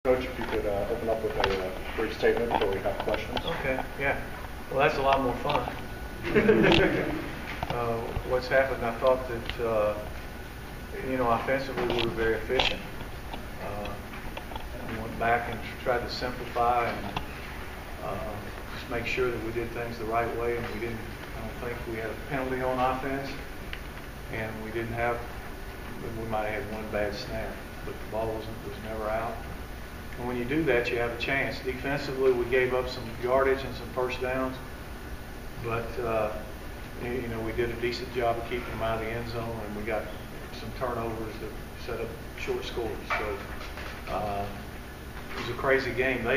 Coach, if you could open up with a brief statement before we have questions. Okay, yeah. Well, that's a lot more fun. What's happened, I thought that, offensively we were very efficient. We went back and tried to simplify and just make sure that we did things the right way, and I don't think we had a penalty on offense, and we might have had one bad snap, but the ball was never out. And when you do that, you have a chance. Defensively, we gave up some yardage and some first downs, but we did a decent job of keeping them out of the end zone, and we got some turnovers that set up short scores. So it was a crazy game. For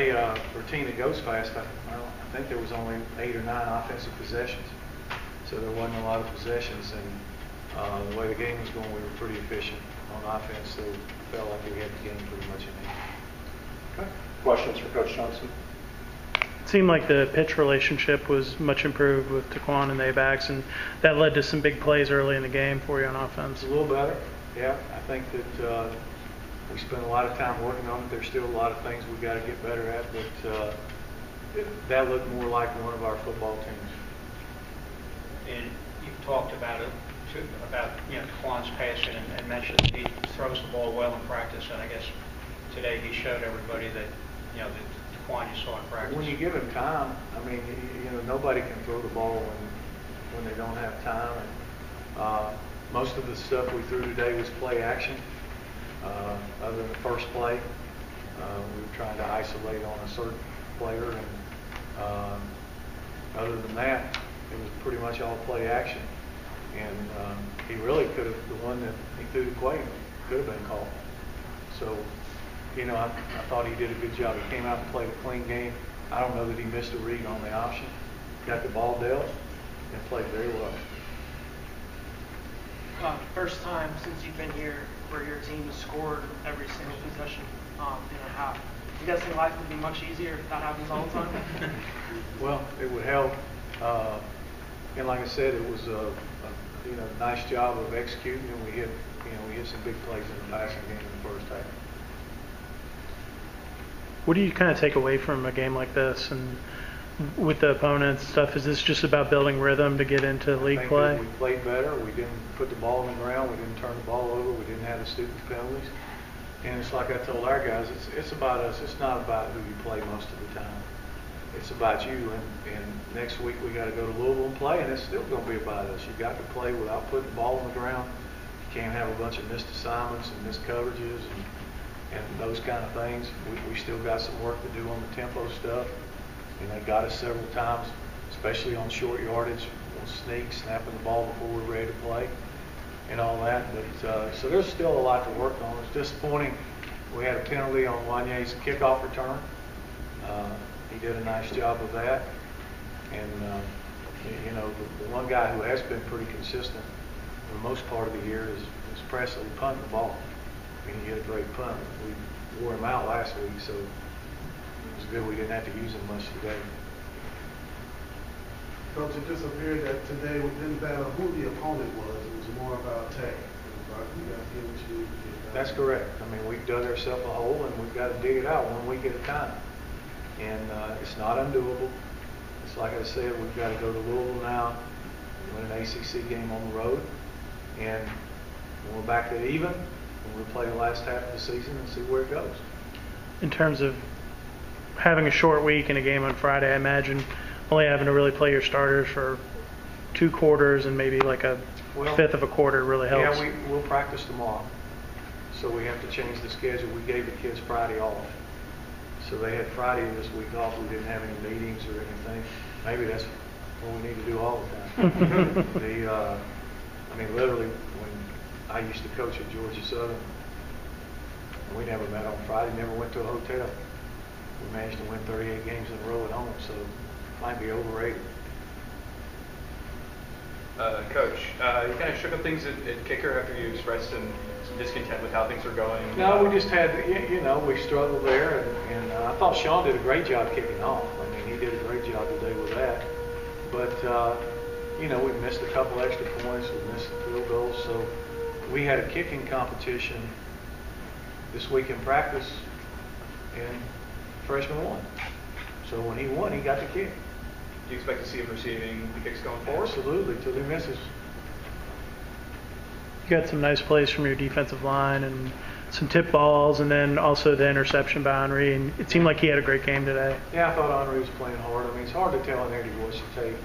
a team that goes fast, I think there was only 8 or 9 offensive possessions, so there wasn't a lot of possessions. And the way the game was going, we were pretty efficient on offense, so it felt like we had the game pretty much in hand. Okay. Questions for Coach Johnson? It seemed like the pitch relationship was much improved with Taquan and the A-backs, and that led to some big plays early in the game for you on offense. It's a little better, yeah. I think that we spent a lot of time working on it. There's still a lot of things we've got to get better at, but that looked more like one of our football teams. And you've talked about it, about Taquan's passing and mentioned that he throws the ball well in practice, and I guess today he showed everybody that the Taquan you saw in practice. When you give him time, I mean, nobody can throw the ball when they don't have time. And most of the stuff we threw today was play action. Other than the first play, we were trying to isolate on a certain player, and other than that, it was pretty much all play action. And he really could have, the one that he threw to Quay could have been called. So, I thought he did a good job. He came out and played a clean game. I don't know that he missed a read on the option. Got the ball dealt and played very well. First time since you've been here where your team has scored every single possession in a half. I'm guessing life would be much easier if that happens all the time. Well, it would help. And like I said, it was a nice job of executing, and we hit some big plays in the passing game in the first half. What do you kind of take away from a game like this and with the opponents stuff? Is this just about building rhythm to get into league play? We played better. We didn't put the ball on the ground. We didn't turn the ball over. We didn't have the stupid penalties. And it's like I told our guys, it's about us. It's not about who you play most of the time. It's about you. And next week we got to go to Louisville and play, and it's still going to be about us. You got to play without putting the ball on the ground. You can't have a bunch of missed assignments and missed coverages and those kind of things. We still got some work to do on the tempo stuff. And they got us several times, especially on short yardage, on sneaks, snapping the ball before we're ready to play, and all that. But so there's still a lot to work on. It's disappointing. We had a penalty on Wanye's kickoff return. He did a nice job of that. And the one guy who has been pretty consistent for the most part of the year is Presley punting the ball. I mean, he hit a great punt. We wore him out last week, so it was good we didn't have to use him much today. Coach, it just appeared that today we didn't matter who the opponent was. It was more about tech. That's correct. I mean, we've dug ourselves a hole, and we've got to dig it out 1 week at a time. And it's not undoable. It's like I said, we've got to go to Louisville now, win an ACC game on the road, and when we're back to even, we'll play the last half of the season and see where it goes. In terms of having a short week and a game on Friday, I imagine only having to really play your starters for 2 quarters and maybe like a fifth of a quarter really helps. Yeah, we'll practice tomorrow. So we have to change the schedule. We gave the kids Friday off. So they had Friday this week off. We didn't have any meetings or anything. Maybe that's what we need to do all the time. Literally, when I used to coach at Georgia Southern, we never met on Friday, never went to a hotel. We managed to win 38 games in a row at home, so it might be overrated. Coach, you kind of shook up things at kicker after you expressed some discontent with how things are going. No, we just had, we struggled there, and I thought Sean did a great job kicking off. I mean, he did a great job today with that. But, we missed a couple extra points, we missed the field goals, so we had a kicking competition this week in practice and freshman won. So when he won, he got the kick. Do you expect to see him receiving the kicks going forward? Absolutely, till he misses. You got some nice plays from your defensive line and some tip balls, and then also the interception by Henry. And it seemed like he had a great game today. Yeah, I thought Henry was playing hard. I mean, it's hard to tell in every voice you take.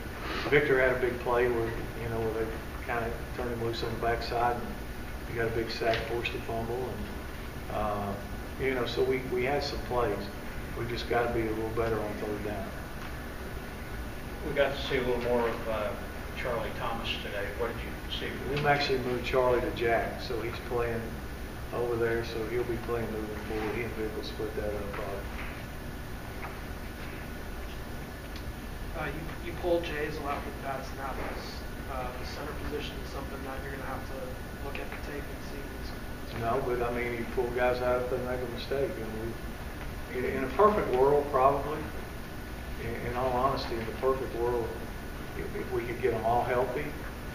Victor had a big play where they kind of turned him loose on the backside, and he got a big sack, forced a fumble, and so we had some plays. We just got to be a little better on third down. We got to see a little more of Charlie Thomas today. What did you see? We've actually moved Charlie to Jack, so he's playing over there, so he'll be playing moving forward. He and Vic will split that up. You pulled Jay's a lot with bad snap. The center position is something that you're going to have to look at the tape and see. No, but I mean, you pull guys out if they make a mistake. And in a perfect world, probably, in all honesty, in the perfect world, if we could get them all healthy,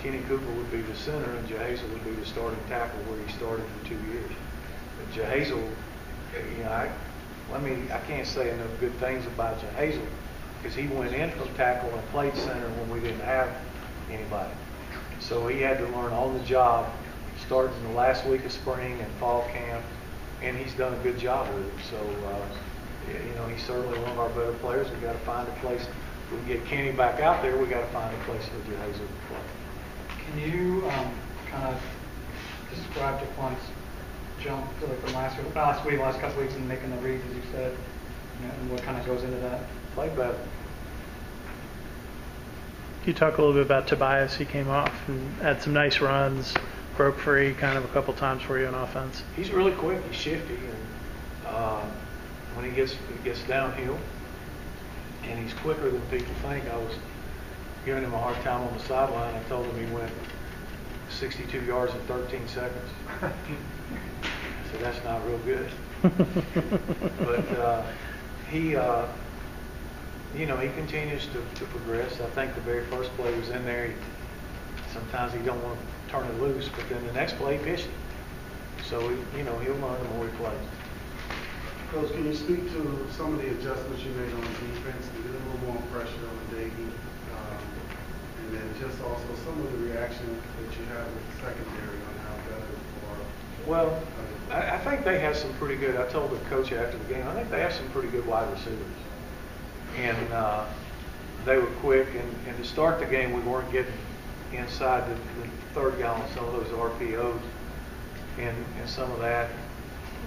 Kenny Cooper would be the center and Jahazel would be the starting tackle where he started for 2 years. But Jahazel, I can't say enough good things about Jahazel because he went in from tackle and played center when we didn't have anybody. So he had to learn on the job, starting the last week of spring and fall camp, and he's done a good job with it. So, he's certainly one of our better players. We've got to find a place. If we can get Kenny back out there, we've got to find a place for Jahazel to play. Can you kind of describe DeQuan's jump from last week, last couple weeks, and making the reads, as you said, and what kind of goes into that? Play better. Can you talk a little bit about Tobias? He came off and had some nice runs, broke free kind of a couple times for you on offense. He's really quick. He's shifty, and when he gets downhill, and he's quicker than people think. I was giving him a hard time on the sideline. I told him he went 62 yards in 13 seconds. So that's not real good. But he continues to progress. I think the very first play was in there. Sometimes he don't want to turn it loose, but then the next play he pitched it. So he'll learn the more he plays. Coach, can you speak to some of the adjustments you made on defense to get a little more pressure on Davey? And then just also some of the reaction that you have with the secondary on how better or... Well, I think they have some pretty good, I told the coach after the game, I think they have some pretty good wide receivers. And they were quick, and to start the game, we weren't getting inside the third guy on some of those RPOs and some of that.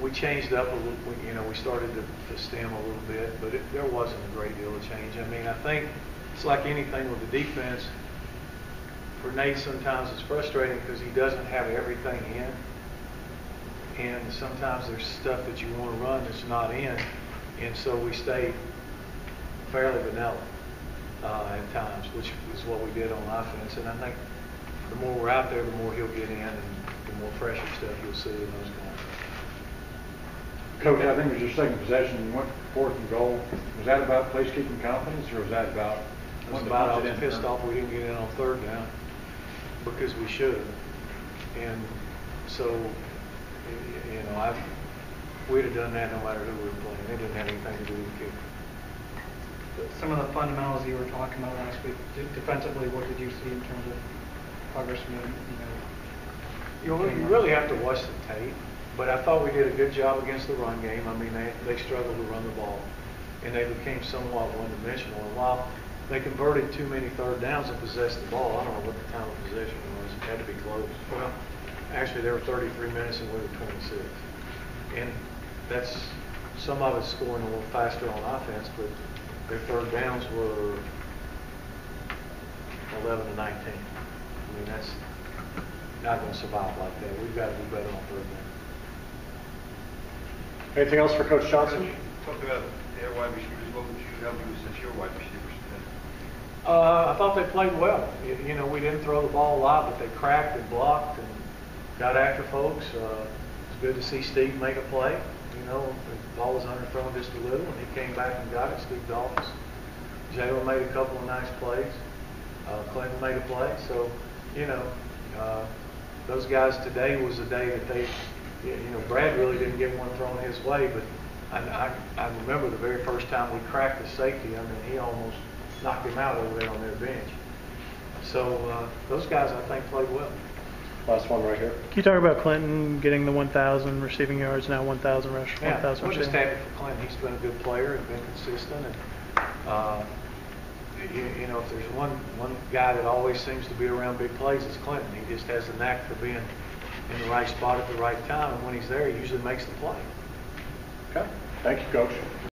We changed up a little, we started to stem a little bit, but there wasn't a great deal of change. I mean, I think it's like anything with the defense. For Nate, sometimes it's frustrating because he doesn't have everything in, and sometimes there's stuff that you want to run that's not in, and so we stay fairly vanilla at times, which is what we did on offense. And I think the more we're out there, the more he'll get in, and the more fresher stuff you'll see in those guys. Coach, I think it was your second possession. You went 4th and goal. Was that about place-keeping confidence, or was that about? It was about I was pissed off we didn't get in on third down because we should have. And so, we'd have done that no matter who we were playing. It didn't have anything to do with the kicker. Some of the fundamentals you were talking about last week, defensively, what did you see in terms of progress? You really have to watch the tape. But I thought we did a good job against the run game. I mean, they struggled to run the ball, and they became somewhat one-dimensional. And while they converted too many third downs and possessed the ball, I don't know what the time of possession was. It had to be close. Well, actually, there were 33 minutes and we were 26. And that's some of us scoring a little faster on offense, but their third downs were 11 to 19. I mean, that's not going to survive like that. We've got to do better on third down. Anything else for Coach Johnson? Talk about their wide receivers. What would you help you since your wide receivers today? I thought they played well. We didn't throw the ball a lot, but they cracked and blocked and got after folks. It's good to see Steve make a play. The ball was underthrown just a little, and he came back and got it. Steve Dolphins. Jalen made a couple of nice plays. Clinton made a play. So, those guys today was a day that they, Brad really didn't get one thrown his way, but I remember the very first time we cracked the safety, I mean, he almost knocked him out over there on their bench. So those guys, I think, played well. Last one right here. Can you talk about Clinton getting the 1,000 receiving yards, now 1,000 rush, Yeah, 1,000 we're just receiving? happy for Clinton. He's been a good player and been consistent. And you know, if there's one guy that always seems to be around big plays, it's Clinton. He just has the knack for being in the right spot at the right time, and when he's there, he usually makes the play. Okay. Thank you, Coach.